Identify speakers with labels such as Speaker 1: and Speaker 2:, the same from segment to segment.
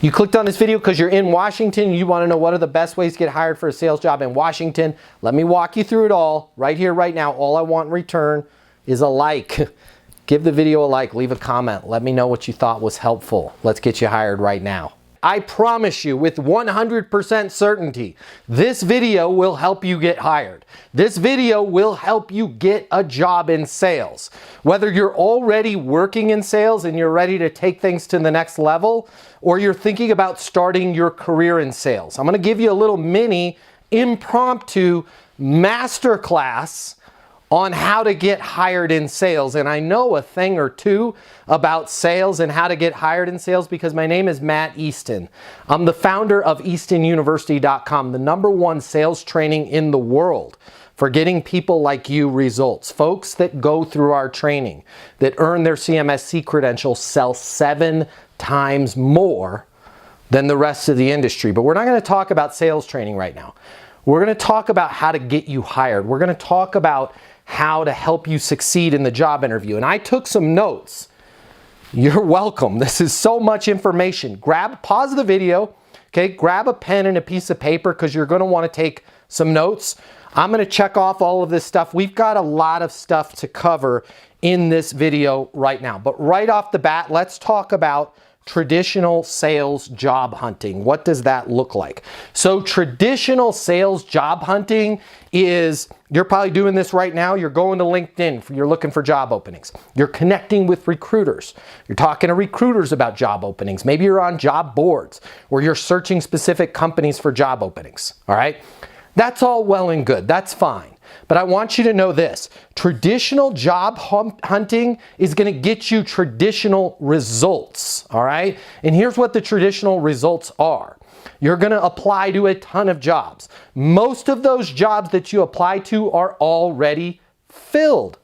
Speaker 1: You clicked on this video because you're in Washington. You want to know what are the best ways to get hired for a sales job in Washington. Let me walk you through it all right here, right now. All I want in return is a like. Give the video a like, leave a comment. Let me know what you thought was helpful. Let's get you hired right now. I promise you with 100% certainty, this video will help you get hired. This video will help you get a job in sales. Whether you're already working in sales and you're ready to take things to the next level, or you're thinking about starting your career in sales. I'm gonna give you a little mini impromptu masterclass on how to get hired in sales. And I know a thing or two about sales and how to get hired in sales because my name is Matt Easton. I'm the founder of EastonUniversity.com, the #1 sales training in the world for getting people like you results. Folks that go through our training, that earn their CMSC credentials, sell 7 times more than the rest of the industry. But we're not going to talk about sales training right now. We're going to talk about how to get you hired. We're going to talk about how to help you succeed in the job interview. And I took some notes. You're welcome. This is so much information. Pause the video, okay? Grab a pen and a piece of paper because you're going to want to take some notes. I'm going to check off all of this stuff. We've got a lot of stuff to cover in this video right now. But right off the bat, let's talk about traditional sales job hunting. What does that look like? So traditional sales job hunting is, you're probably doing this right now. You're going to LinkedIn, you're looking for job openings. You're connecting with recruiters. You're talking to recruiters about job openings. Maybe you're on job boards or you're searching specific companies for job openings. All right. That's all well and good. That's fine. But I want you to know this. Traditional job hunting is going to get you traditional results, all right? And here's what the traditional results are. You're going to apply to a ton of jobs. Most of those jobs that you apply to are already filled.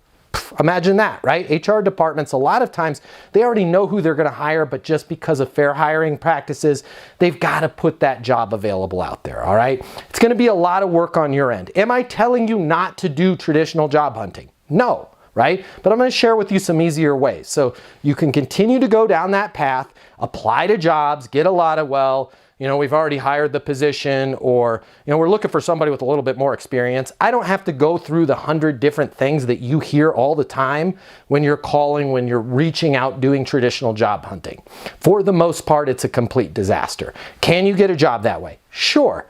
Speaker 1: Imagine that, right? HR departments, a lot of times, they already know who they're going to hire, but just because of fair hiring practices, they've got to put that job available out there, all right? It's going to be a lot of work on your end. Am I telling you not to do traditional job hunting? No, right? But I'm going to share with you some easier ways. So you can continue to go down that path, apply to jobs, get a lot of, well, you know, we've already hired the position, or, you know, we're looking for somebody with a little bit more experience. I don't have to go through the 100 different things that you hear all the time when you're calling, when you're reaching out, doing traditional job hunting. For the most part, it's a complete disaster. Can you get a job that way? Sure.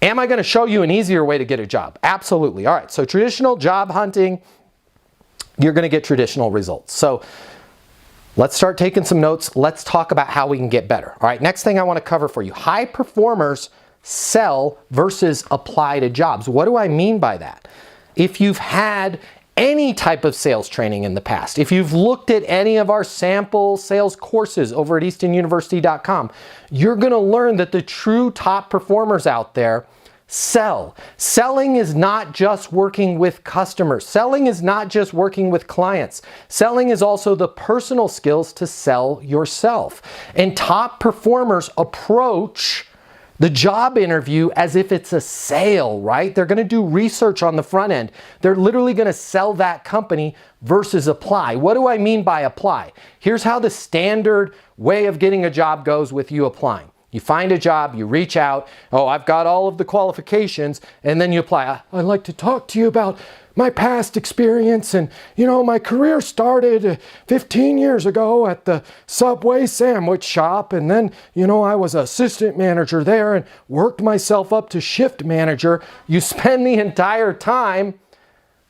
Speaker 1: Am I going to show you an easier way to get a job? Absolutely. All right. So traditional job hunting, you're going to get traditional results. So let's start taking some notes. Let's talk about how we can get better. All right, next thing I want to cover for you. High performers sell versus apply to jobs. What do I mean by that? If you've had any type of sales training in the past, if you've looked at any of our sample sales courses over at EastonUniversity.com, you're going to learn that the true top performers out there sell. Selling is not just working with customers. Selling is not just working with clients. Selling is also the personal skills to sell yourself. And top performers approach the job interview as if it's a sale, right? They're going to do research on the front end. They're literally going to sell that company versus apply. What do I mean by apply? Here's how the standard way of getting a job goes with you applying. You find a job, you reach out, oh, I've got all of the qualifications, and then you apply. I'd like to talk to you about my past experience, and you know, my career started 15 years ago at the Subway sandwich shop, and then, you know, I was assistant manager there and worked myself up to shift manager. You spend the entire time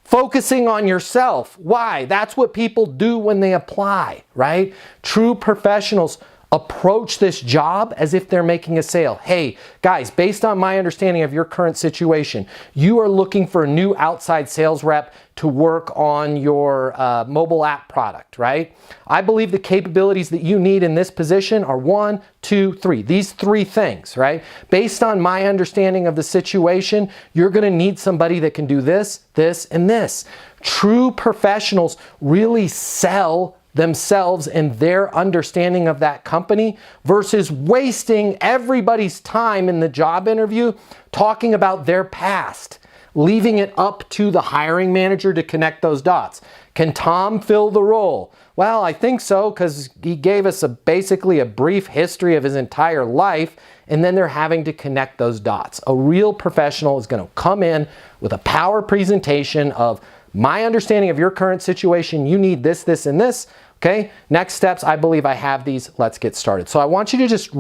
Speaker 1: focusing on yourself. Why? That's what people do when they apply, right? True professionals approach this job as if they're making a sale. Hey, guys, based on my understanding of your current situation, you are looking for a new outside sales rep to work on your mobile app product, right? I believe the capabilities that you need in this position are 1, 2, 3. These 3 things, right? Based on my understanding of the situation, you're going to need somebody that can do this, this, and this. True professionals really sell themselves and their understanding of that company versus wasting everybody's time in the job interview talking about their past, leaving it up to the hiring manager to connect those dots. Can Tom fill the role? Well, I think so, because he gave us basically a brief history of his entire life, and then they're having to connect those dots. A real professional is going to come in with a power presentation of my understanding of your current situation. You need this, this, and this. Okay, next steps, I believe I have these. Let's get started. So I want you to just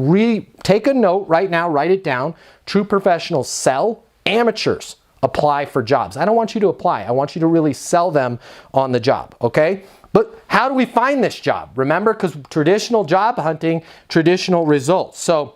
Speaker 1: take a note right now, write it down. True professionals sell, amateurs apply for jobs. I don't want you to apply. I want you to really sell them on the job, okay? But how do we find this job? Remember, because traditional job hunting, traditional results. So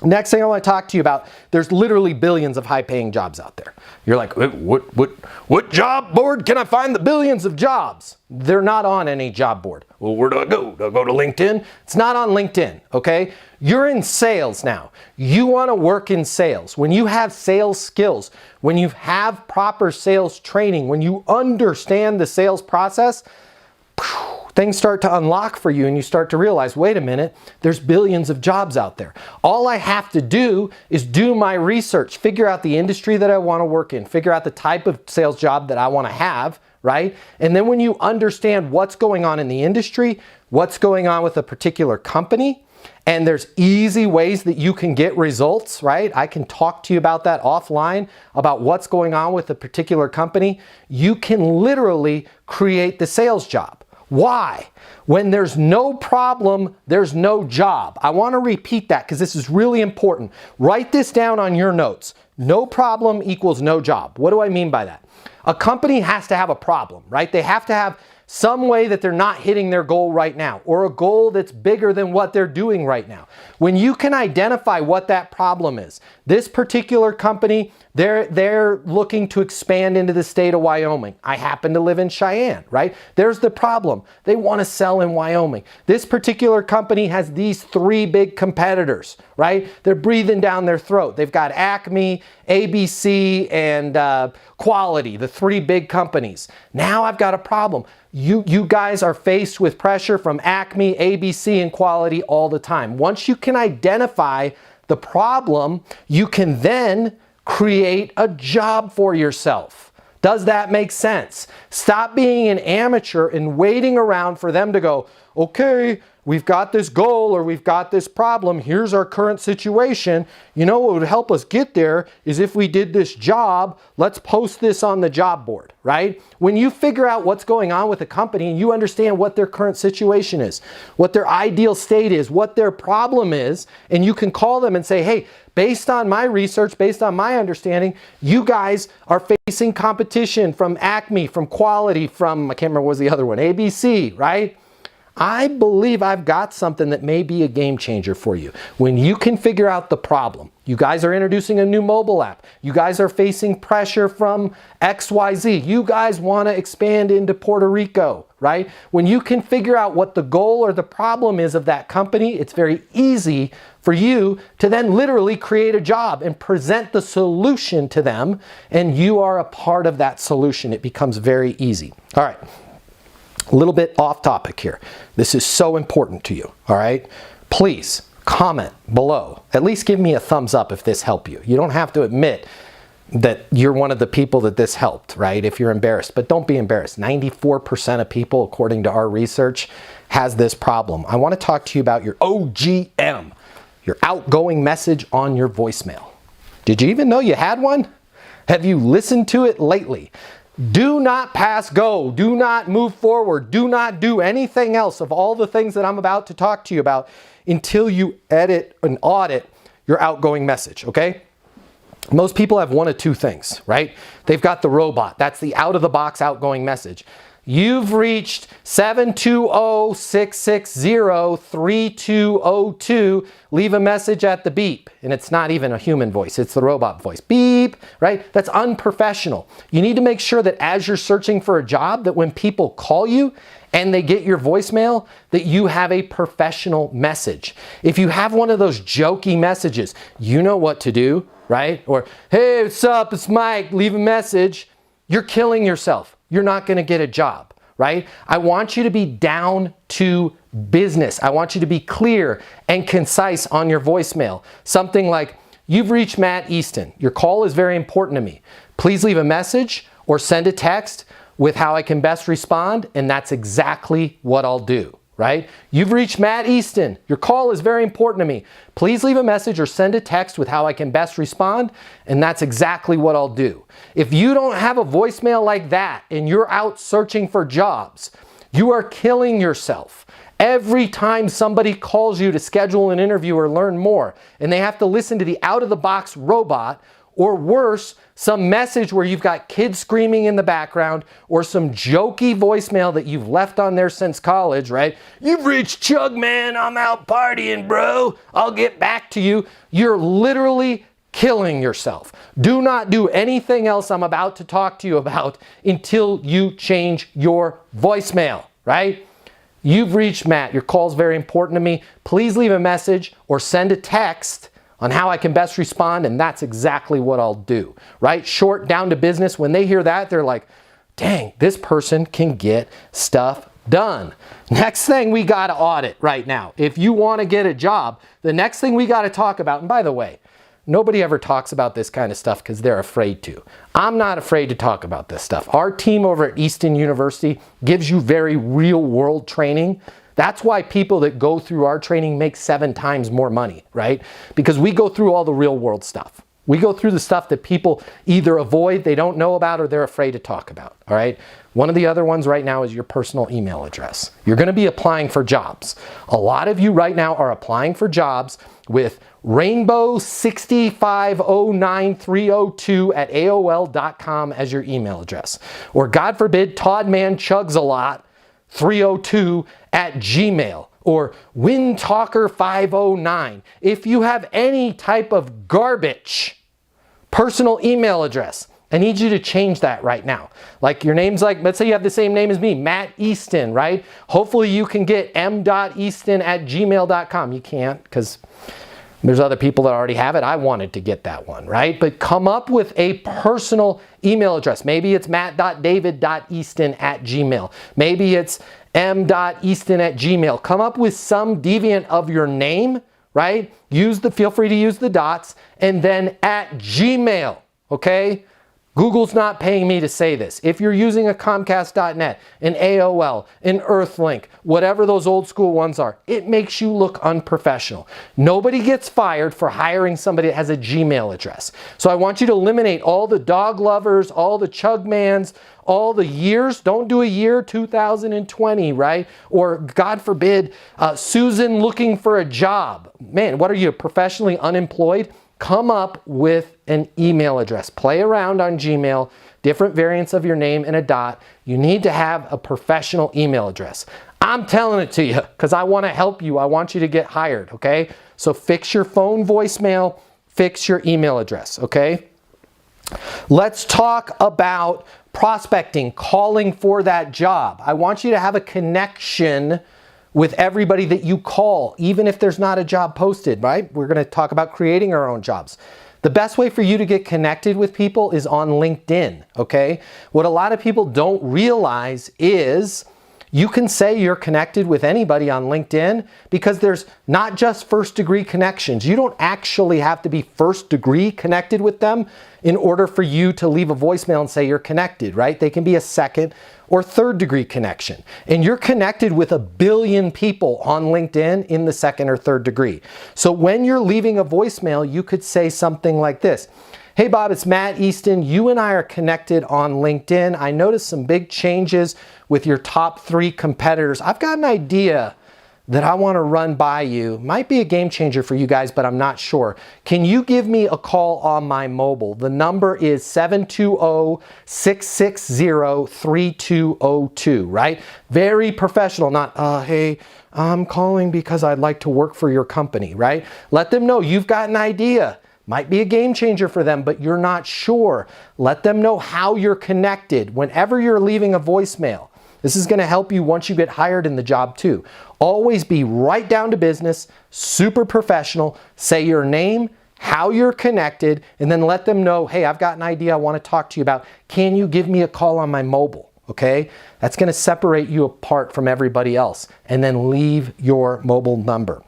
Speaker 1: next thing I want to talk to you about, there's literally billions of high-paying jobs out there. You're like, what job board can I find the billions of jobs? They're not on any job board. Well, where do I go? Do I go to LinkedIn? It's not on LinkedIn, okay? You're in sales now. You want to work in sales. When you have sales skills, when you have proper sales training, when you understand the sales process, things start to unlock for you and you start to realize, wait a minute, there's billions of jobs out there. All I have to do is do my research, figure out the industry that I want to work in, figure out the type of sales job that I want to have, right? And then when you understand what's going on in the industry, what's going on with a particular company, and there's easy ways that you can get results, right? I can talk to you about that offline, about what's going on with a particular company. You can literally create the sales job. Why? When there's no problem, there's no job. I want to repeat that because this is really important. Write this down on your notes. No problem equals no job. What do I mean by that? A company has to have a problem, right? They have to have some way that they're not hitting their goal right now, or a goal that's bigger than what they're doing right now. When you can identify what that problem is, this particular company, they're looking to expand into the state of Wyoming. I happen to live in Cheyenne, right? There's the problem. They want to sell in Wyoming. This particular company has these 3 big competitors, right? They're breathing down their throat. They've got Acme, ABC, and Quality, the 3 big companies. Now I've got a problem. You guys are faced with pressure from Acme, ABC, and Quality all the time. Once you can identify the problem, you can then create a job for yourself. Does that make sense? Stop being an amateur and waiting around for them to go, okay, we've got this goal or we've got this problem. Here's our current situation. You know what would help us get there is if we did this job, let's post this on the job board, right? When you figure out what's going on with a company and you understand what their current situation is, what their ideal state is, what their problem is, and you can call them and say, hey, based on my research, based on my understanding, you guys are facing competition from Acme, from Quality, from, I can't remember what was the other one, ABC, right? I believe I've got something that may be a game changer for you. When you can figure out the problem, you guys are introducing a new mobile app. You guys are facing pressure from XYZ. You guys want to expand into Puerto Rico, right? When you can figure out what the goal or the problem is of that company, it's very easy for you to then literally create a job and present the solution to them, and you are a part of that solution. It becomes very easy. All right. A little bit off topic here. This is so important to you, all right? Please comment below. At least give me a thumbs up if this helped you. You don't have to admit that you're one of the people that this helped, right? If you're embarrassed, but don't be embarrassed. 94% of people, according to our research, has this problem. I want to talk to you about your OGM, your outgoing message on your voicemail. Did you even know you had one? Have you listened to it lately? Do not pass go. Do not move forward. Do not do anything else of all the things that I'm about to talk to you about until you edit and audit your outgoing message, okay? Most people have one of 2 things, right? They've got the robot. That's the out-of-the-box outgoing message. You've reached 720-660-3202. Leave a message at the beep. And it's not even a human voice. It's the robot voice. Beep, right? That's unprofessional. You need to make sure that as you're searching for a job, that when people call you and they get your voicemail, that you have a professional message. If you have one of those jokey messages, you know what to do, right? Or, hey, what's up? It's Mike. Leave a message. You're killing yourself. You're not going to get a job, right? I want you to be down to business. I want you to be clear and concise on your voicemail. Something like, you've reached Matt Easton. Your call is very important to me. Please leave a message or send a text with how I can best respond, and that's exactly what I'll do. Right? You've reached Matt Easton. Your call is very important to me. Please leave a message or send a text with how I can best respond, and that's exactly what I'll do. If you don't have a voicemail like that and you're out searching for jobs, you are killing yourself. Every time somebody calls you to schedule an interview or learn more, and they have to listen to the out-of-the-box robot, or worse, some message where you've got kids screaming in the background, or some jokey voicemail that you've left on there since college, right? You've reached Chug, man, I'm out partying, bro. I'll get back to you. You're literally killing yourself. Do not do anything else I'm about to talk to you about until you change your voicemail, right? You've reached Matt. Your call is very important to me. Please leave a message or send a text on how I can best respond, and that's exactly what I'll do, right? Short, down to business. When they hear that, they're like, dang, this person can get stuff done. Next thing we got to audit right now. If you want to get a job, the next thing we got to talk about, and by the way, nobody ever talks about this kind of stuff because they're afraid to. I'm not afraid to talk about this stuff. Our team over at Easton University gives you very real world training. That's why people that go through our training make 7 times more money, right? Because we go through all the real world stuff. We go through the stuff that people either avoid, they don't know about, or they're afraid to talk about, all right? One of the other ones right now is your personal email address. You're going to be applying for jobs. A lot of you right now are applying for jobs with rainbow6509302@aol.com as your email address. Or God forbid, toddmanchugsalot302@gmail, or windtalker509. If you have any type of garbage personal email address, I need you to change that right now. Like your name's like, let's say you have the same name as me, Matt Easton, right? Hopefully you can get m.easton@gmail.com. You can't because there's other people that already have it. I wanted to get that one, right? But come up with a personal email address. Maybe it's matt.david.easton@gmail. Maybe it's m.easton@gmail. Come up with some deviant of your name, right? Feel free to use the dots, and then @gmail, okay? Google's not paying me to say this. If you're using a Comcast.net, an AOL, an Earthlink, whatever those old school ones are, it makes you look unprofessional. Nobody gets fired for hiring somebody that has a Gmail address. So I want you to eliminate all the dog lovers, all the Chugmans, all the years. Don't do a year 2020, right? Or God forbid, Susan looking for a job. Man, what are you, professionally unemployed? Come up with an email address. Play around on Gmail, different variants of your name and a dot. You need to have a professional email address. I'm telling it to you because I want to help you. I want you to get hired, okay? So fix your phone voicemail, fix your email address, okay? Let's talk about prospecting, calling for that job. I want you to have a connection with everybody that you call, even if there's not a job posted, right? We're going to talk about creating our own jobs. The best way for you to get connected with people is on LinkedIn, okay? What a lot of people don't realize is you can say you're connected with anybody on LinkedIn because there's not just first degree connections. You don't actually have to be first degree connected with them in order for you to leave a voicemail and say you're connected, right? They can be a second or third degree connection. And you're connected with 1 billion people on LinkedIn in the second or third degree. So when you're leaving a voicemail, you could say something like this. Hey Bob, it's Matt Easton. You and I are connected on LinkedIn. I noticed some big changes with your top 3 competitors. I've got an idea that I want to run by you. Might be a game changer for you guys, but I'm not sure. Can you give me a call on my mobile? The number is 720-660-3202, right? Very professional, not, hey, I'm calling because I'd like to work for your company, right? Let them know you've got an idea. Might be a game changer for them, but you're not sure. Let them know how you're connected whenever you're leaving a voicemail. This is going to help you once you get hired in the job too. Always be right down to business, super professional. Say your name, how you're connected, and then let them know, hey, I've got an idea I want to talk to you about. Can you give me a call on my mobile? Okay? That's going to separate you apart from everybody else. And then leave your mobile number.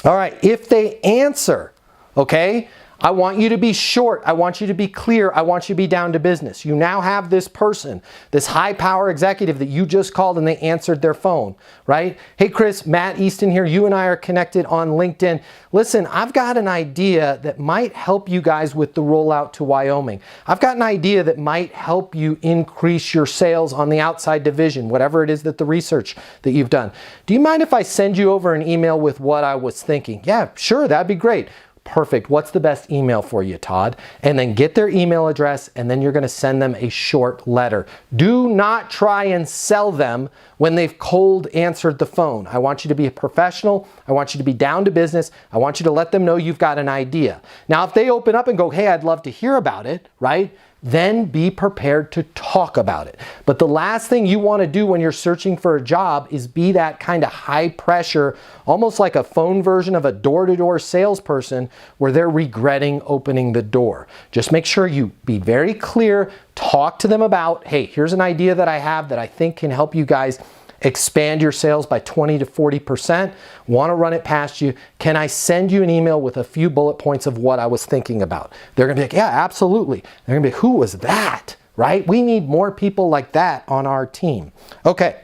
Speaker 1: All right, if they answer, okay, I want you to be short. I want you to be clear. I want you to be down to business. You now have this person, this high power executive that you just called and they answered their phone, right? Hey, Chris, Matt Easton here. You and I are connected on LinkedIn. Listen, I've got an idea that might help you guys with the rollout to Wyoming. I've got an idea that might help you increase your sales on the outside division, whatever it is that the research that you've done. Do you mind if I send you over an email with what I was thinking? Yeah, sure, that'd be great. Perfect. What's the best email for you, Todd? And then get their email address, and then you're going to send them a short letter. Do not try and sell them when they've cold answered the phone. I want you to be a professional. I want you to be down to business. I want you to let them know you've got an idea. Now, if they open up and go, hey, I'd love to hear about it, right? Then be prepared to talk about it. But the last thing you want to do when you're searching for a job is be that kind of high pressure, almost like a phone version of a door-to-door salesperson where they're regretting opening the door. Just make sure you be very clear, talk to them about, hey, here's an idea that I have that I think can help you guys expand your sales by 20 to 40%. Want to run it past you. Can I send you an email with a few bullet points of what I was thinking about? They're going to be like, yeah, absolutely. They're going to be like, who was that? Right? We need more people like that on our team. Okay.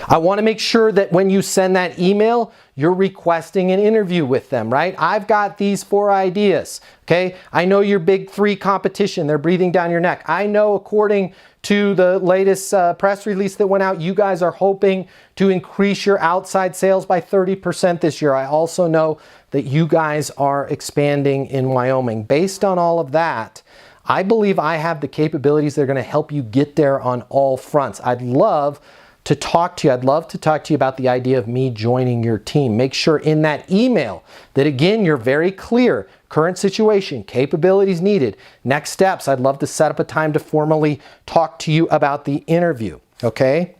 Speaker 1: I want to make sure that when you send that email, you're requesting an interview with them, right? I've got these 4 ideas, okay? I know your big 3 competition. They're breathing down your neck. I know according to the latest press release that went out, you guys are hoping to increase your outside sales by 30% this year. I also know that you guys are expanding in Wyoming. Based on all of that, I believe I have the capabilities that are going to help you get there on all fronts. I'd love to talk to you. I'd love to talk to you about the idea of me joining your team. Make sure in that email that, again, you're very clear. Current situation, capabilities needed, next steps. I'd love to set up a time to formally talk to you about the interview, okay?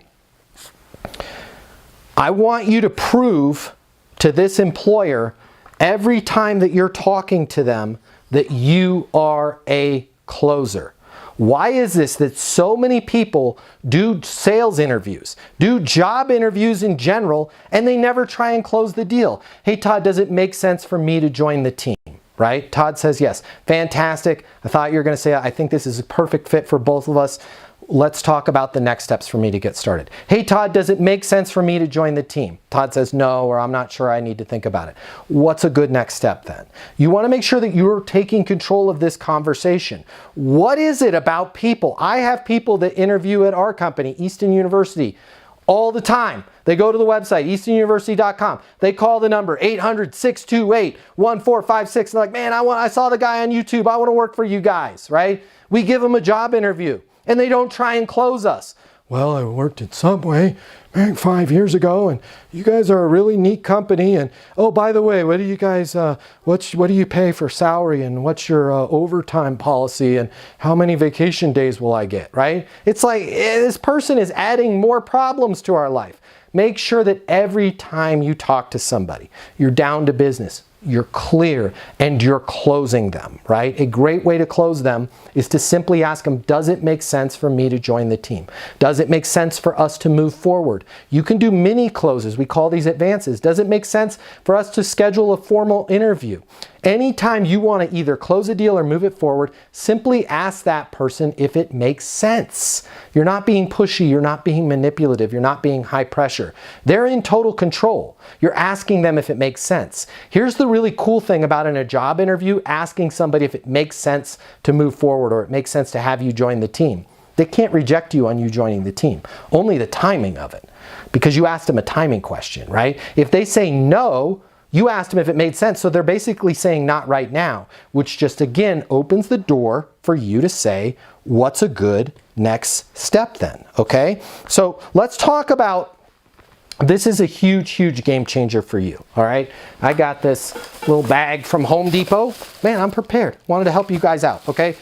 Speaker 1: I want you to prove to this employer every time that you're talking to them that you are a closer. Why is this that so many people do sales interviews, do job interviews in general, and they never try and close the deal? Hey, Todd, does it make sense for me to join the team? Right? Todd says yes. Fantastic. I thought you were going to say, I think this is a perfect fit for both of us. Let's talk about the next steps for me to get started. Hey, Todd, does it make sense for me to join the team? Todd says no, or I'm not sure, I need to think about it. What's a good next step then? You want to make sure that you're taking control of this conversation. What is it about people? I have people that interview at our company, Easton University, all the time. They go to the website, eastonuniversity.com. They call the number 800-628-1456. They're like, man, I saw the guy on YouTube. I want to work for you guys, right? We give them a job interview. And they don't try and close us. Well, I worked at Subway 5 years ago, and you guys are a really neat company. And oh, by the way, what do you guys, what do you pay for salary, and what's your overtime policy, and how many vacation days will I get? Right? It's like this person is adding more problems to our life. Make sure that every time you talk to somebody, you're down to business. You're clear and you're closing them, right? A great way to close them is to simply ask them, does it make sense for me to join the team? Does it make sense for us to move forward? You can do mini closes. We call these advances. Does it make sense for us to schedule a formal interview? Anytime you want to either close a deal or move it forward, simply ask that person if it makes sense. You're not being pushy, you're not being manipulative, you're not being high pressure. They're in total control. You're asking them if it makes sense. Here's the really cool thing about in a job interview, asking somebody if it makes sense to move forward or it makes sense to have you join the team. They can't reject you on you joining the team, only the timing of it, because you asked them a timing question, right? If they say no, you asked them if it made sense, so they're basically saying not right now, which just again opens the door for you to say, what's a good next step then, okay? So let's talk about, this is a huge, huge game changer for you, all right? I got this little bag from Home Depot. Man, I'm prepared. Wanted to help you guys out, okay?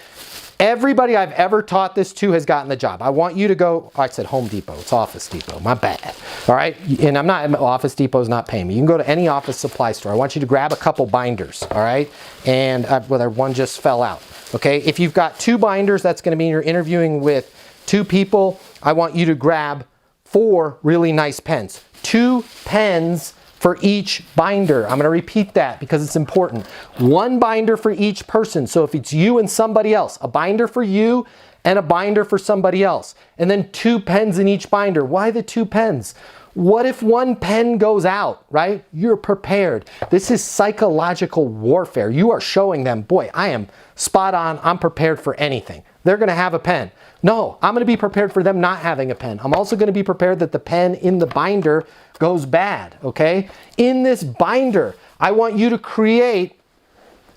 Speaker 1: Everybody I've ever taught this to has gotten the job. I want you to go, I said Home Depot, it's Office Depot, my bad. All right, and Office Depot's not paying me. You can go to any office supply store. I want you to grab a couple binders, all right? And whether one just fell out, okay? If you've got 2 binders, that's gonna mean you're interviewing with 2 people. I want you to grab 4 really nice pens. 2 pens for each binder. I'm going to repeat that because it's important. 1 binder for each person. So if it's you and somebody else, a binder for you and a binder for somebody else. And then 2 pens in each binder. Why the 2 pens? What if 1 pen goes out, right? You're prepared. This is psychological warfare. You are showing them, boy, I am spot on. I'm prepared for anything. They're going to have a pen. No, I'm going to be prepared for them not having a pen. I'm also going to be prepared that the pen in the binder goes bad, okay? In this binder, I want you to create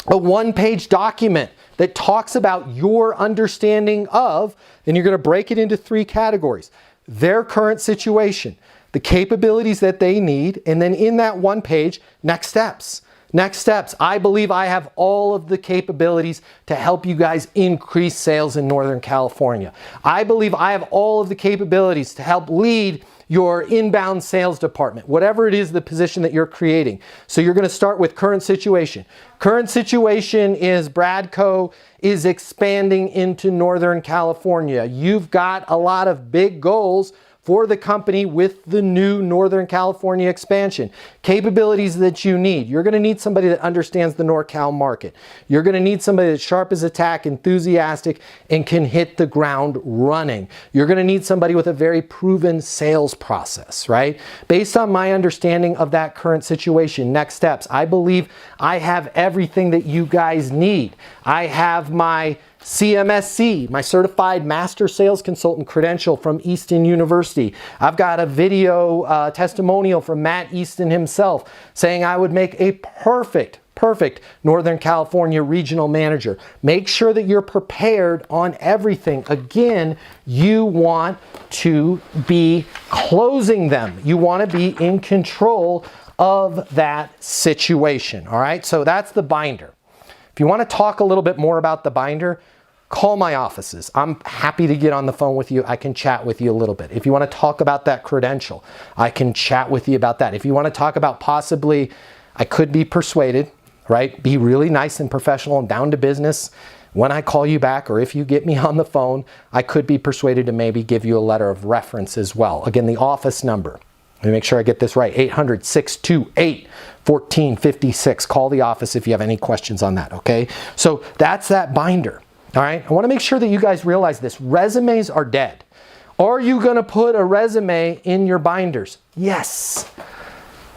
Speaker 1: a 1-page document that talks about your understanding of, and you're going to break it into 3 categories. Their current situation, the capabilities that they need, and then in that 1 page, next steps. Next steps. I believe I have all of the capabilities to help you guys increase sales in Northern California. I believe I have all of the capabilities to help lead your inbound sales department, whatever it is the position that you're creating. So you're going to start with current situation. Current situation is Bradco is expanding into Northern California. You've got a lot of big goals for the company with the new Northern California expansion. Capabilities that you need. You're going to need somebody that understands the NorCal market. You're going to need somebody that's sharp as a tack, enthusiastic, and can hit the ground running. You're going to need somebody with a very proven sales process, right? Based on my understanding of that current situation, next steps, I believe I have everything that you guys need. I have my CMSC, my Certified Master Sales Consultant credential from Easton University. I've got a video testimonial from Matt Easton himself saying I would make a perfect Northern California regional manager. Make sure that you're prepared on everything. Again, you want to be closing them. You want to be in control of that situation. All right, so that's the binder. If you want to talk a little bit more about the binder, call my offices. I'm happy to get on the phone with you. I can chat with you a little bit. If you want to talk about that credential, I can chat with you about that. If you want to talk about possibly, I could be persuaded, right? Be really nice and professional and down to business. When I call you back, or if you get me on the phone, I could be persuaded to maybe give you a letter of reference as well. Again, the office number. Let me make sure I get this right. 800-628-1456. Call the office if you have any questions on that, okay? So that's that binder. All right, I want to make sure that you guys realize this. Resumes are dead. Are you going to put a resume in your binders? Yes.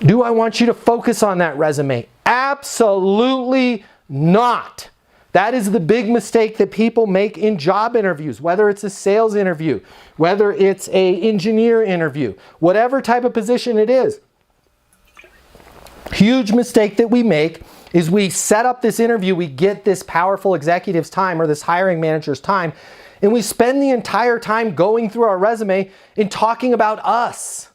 Speaker 1: Do I want you to focus on that resume? Absolutely not. That is the big mistake that people make in job interviews, whether it's a sales interview, whether it's an engineer interview, whatever type of position it is. Huge mistake that we make is we set up this interview, we get this powerful executive's time or this hiring manager's time, and we spend the entire time going through our resume and talking about us.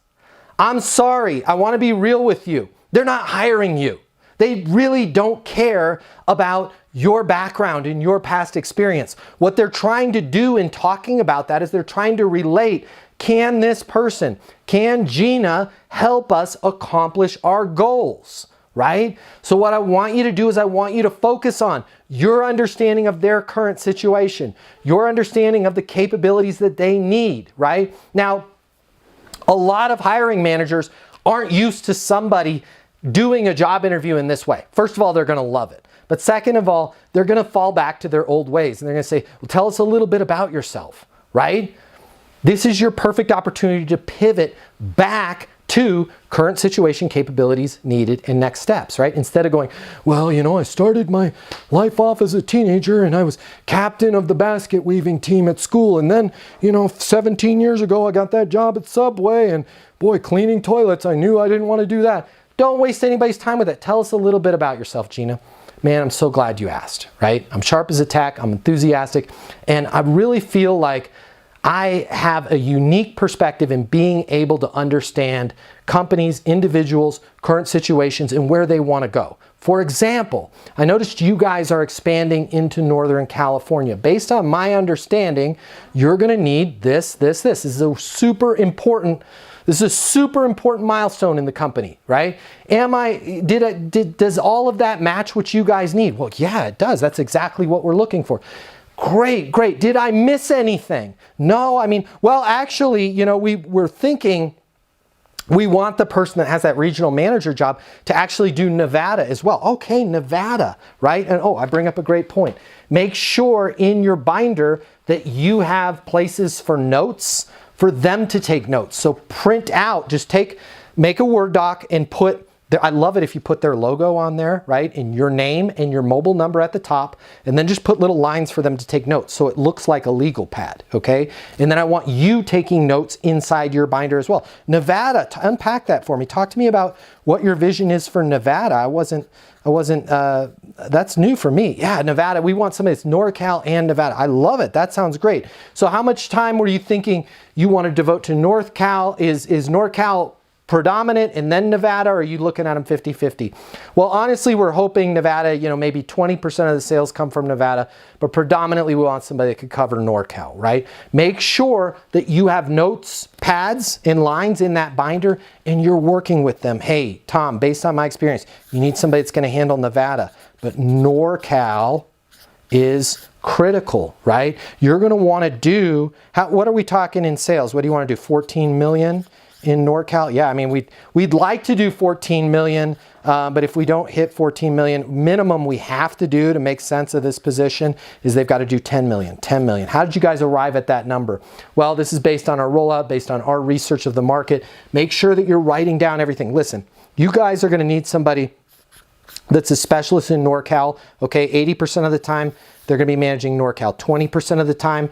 Speaker 1: I'm sorry, I want to be real with you. They're not hiring you. They really don't care about your background and your past experience. What they're trying to do in talking about that is they're trying to relate, can this person, can Gina help us accomplish our goals? Right? So what I want you to do is I want you to focus on your understanding of their current situation, your understanding of the capabilities that they need, right? Now, a lot of hiring managers aren't used to somebody doing a job interview in this way. First of all, they're going to love it. But second of all, they're going to fall back to their old ways and they're going to say, well, tell us a little bit about yourself, right? This is your perfect opportunity to pivot back to current situation, capabilities needed, and next steps, right? Instead of going, well, you know, I started my life off as a teenager and I was captain of the basket weaving team at school. And then, you know, 17 years ago, I got that job at Subway and boy, cleaning toilets, I knew I didn't want to do that. Don't waste anybody's time with it. Tell us a little bit about yourself, Gina. Man, I'm so glad you asked, right? I'm sharp as a tack, I'm enthusiastic, and I really feel like I have a unique perspective in being able to understand companies, individuals, current situations, and where they want to go. For example, I noticed you guys are expanding into Northern California. Based on my understanding, you're going to need this. This is a super important milestone in the company, right? Does all of that match what you guys need? Well, yeah, it does. That's exactly what we're looking for. Great. Did I miss anything? No, I mean, well, actually, you know, we were thinking We want the person that has that regional manager job to actually do Nevada as well. Okay, Nevada, right? And oh, I bring up a great point. Make sure in your binder that you have places for notes for them to take notes. So print out, make a Word doc and put, I love it if you put their logo on there, right? And your name and your mobile number at the top, and then just put little lines for them to take notes so it looks like a legal pad, okay? And then I want you taking notes inside your binder as well. Nevada, unpack that for me. Talk to me about what your vision is for Nevada. That's new for me. Yeah, Nevada, we want somebody that's NorCal and Nevada. I love it. That sounds great. So how much time were you thinking you want to devote to NorCal? Is NorCal predominant and then Nevada, or are you looking at them 50-50? Well, honestly, we're hoping Nevada, maybe 20% of the sales come from Nevada, but predominantly we want somebody that could cover NorCal, right? Make sure that you have notes, pads, and lines in that binder, and you're working with them. Hey, Tom, based on my experience, you need somebody that's going to handle Nevada, but NorCal is critical, right? You're going to want to do, what are we talking in sales? What do you want to do, 14 million? In NorCal? Yeah, I mean, we'd like to do 14 million, but if we don't hit 14 million, minimum we have to do to make sense of this position is they've got to do 10 million, 10 million. How did you guys arrive at that number? Well, this is based on our rollout, based on our research of the market. Make sure that you're writing down everything. Listen, you guys are going to need somebody that's a specialist in NorCal, okay? 80% of the time, they're going to be managing NorCal. 20% of the time,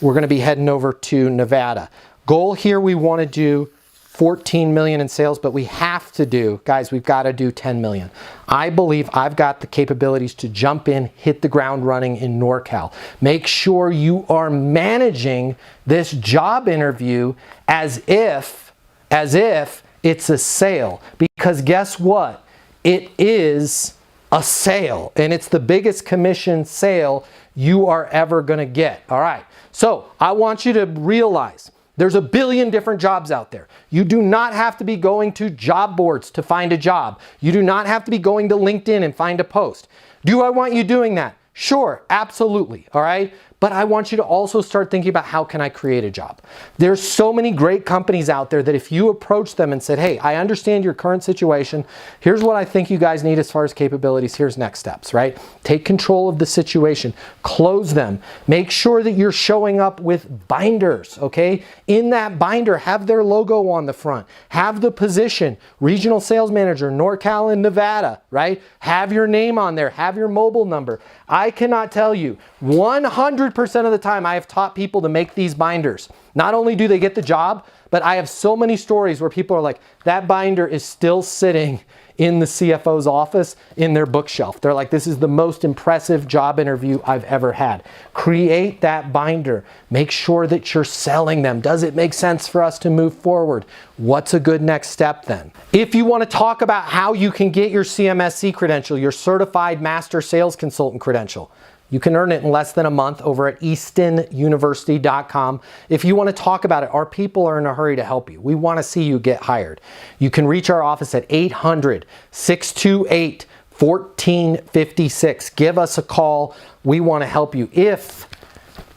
Speaker 1: we're going to be heading over to Nevada. Goal here, we want to do 14 million in sales, but we have to do, guys, we've got to do 10 million. I believe I've got the capabilities to jump in, hit the ground running in NorCal. Make sure you are managing this job interview as if it's a sale, because guess what? It is a sale, and it's the biggest commission sale you are ever going to get. All right. So I want you to realize there's a billion different jobs out there. You do not have to be going to job boards to find a job. You do not have to be going to LinkedIn and find a post. Do I want you doing that? Sure, absolutely, all right? But I want you to also start thinking about, how can I create a job? There's so many great companies out there that if you approach them and said, hey, I understand your current situation. Here's what I think you guys need as far as capabilities. Here's next steps, right? Take control of the situation. Close them. Make sure that you're showing up with binders, okay? In that binder, have their logo on the front. Have the position, regional sales manager, NorCal and Nevada, right? Have your name on there. Have your mobile number. I cannot tell you, 100% of the time I have taught people to make these binders. Not only do they get the job, but I have so many stories where people are like, that binder is still sitting in the CFO's office in their bookshelf. They're like, this is the most impressive job interview I've ever had. Create that binder. Make sure that you're selling them. Does it make sense for us to move forward? What's a good next step then? If you want to talk about how you can get your CMSC credential, your Certified Master Sales Consultant credential, you can earn it in less than a month over at eastonuniversity.com. If you want to talk about it, our people are in a hurry to help you. We want to see you get hired. You can reach our office at 800-628-1456. Give us a call. We want to help you. If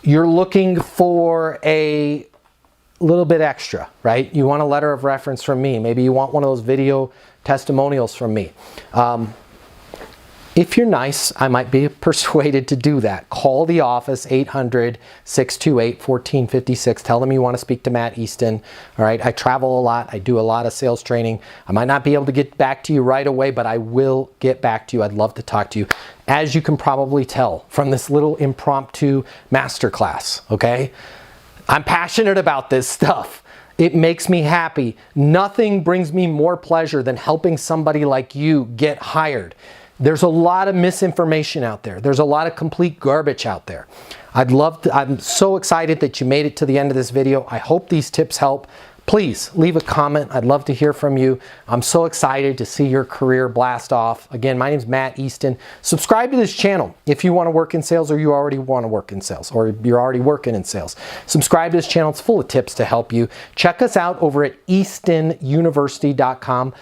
Speaker 1: you're looking for a little bit extra, right? You want a letter of reference from me. Maybe you want one of those video testimonials from me. If you're nice, I might be persuaded to do that. Call the office, 800-628-1456. Tell them you want to speak to Matt Easton. All right, I travel a lot. I do a lot of sales training. I might not be able to get back to you right away, but I will get back to you. I'd love to talk to you. As you can probably tell from this little impromptu masterclass, okay? I'm passionate about this stuff. It makes me happy. Nothing brings me more pleasure than helping somebody like you get hired. There's a lot of misinformation out there. There's a lot of complete garbage out there. I'm so excited that you made it to the end of this video. I hope these tips help. Please leave a comment. I'd love to hear from you. I'm so excited to see your career blast off. Again, my name is Matt Easton. Subscribe to this channel if you want to work in sales, or you already want to work in sales, or you're already working in sales. Subscribe to this channel. It's full of tips to help you. Check us out over at eastonuniversity.com.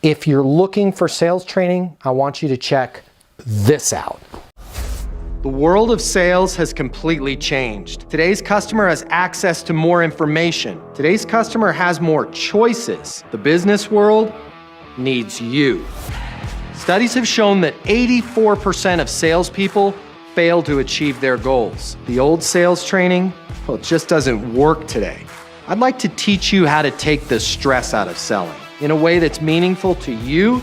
Speaker 1: If you're looking for sales training, I want you to check this out. The world of sales has completely changed. Today's customer has access to more information. Today's customer has more choices. The business world needs you. Studies have shown that 84% of salespeople fail to achieve their goals. The old sales training, well, it just doesn't work today. I'd like to teach you how to take the stress out of selling in a way that's meaningful to you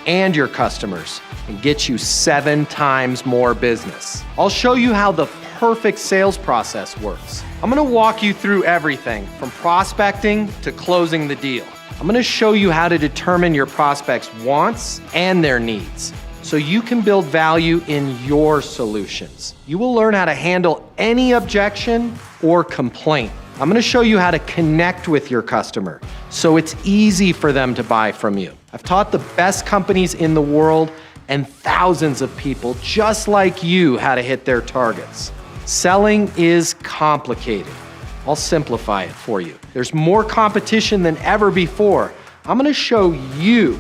Speaker 1: and your customers and get you 7 times more business. I'll show you how the perfect sales process works. I'm gonna walk you through everything from prospecting to closing the deal. I'm gonna show you how to determine your prospects' wants and their needs so you can build value in your solutions. You will learn how to handle any objection or complaint. I'm gonna show you how to connect with your customer so it's easy for them to buy from you. I've taught the best companies in the world and thousands of people just like you how to hit their targets. Selling is complicated. I'll simplify it for you. There's more competition than ever before. I'm gonna show you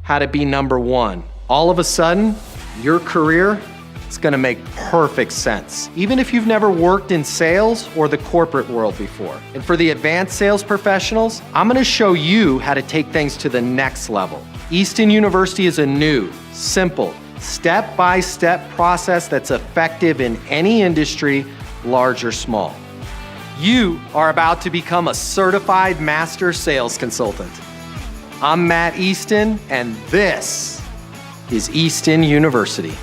Speaker 1: how to be number one. All of a sudden, your career is gonna make perfect sense, even if you've never worked in sales or the corporate world before. And for the advanced sales professionals, I'm gonna show you how to take things to the next level. Easton University is a new, simple, step-by-step process that's effective in any industry, large or small. You are about to become a certified master sales consultant. I'm Matt Easton, and this is Easton University.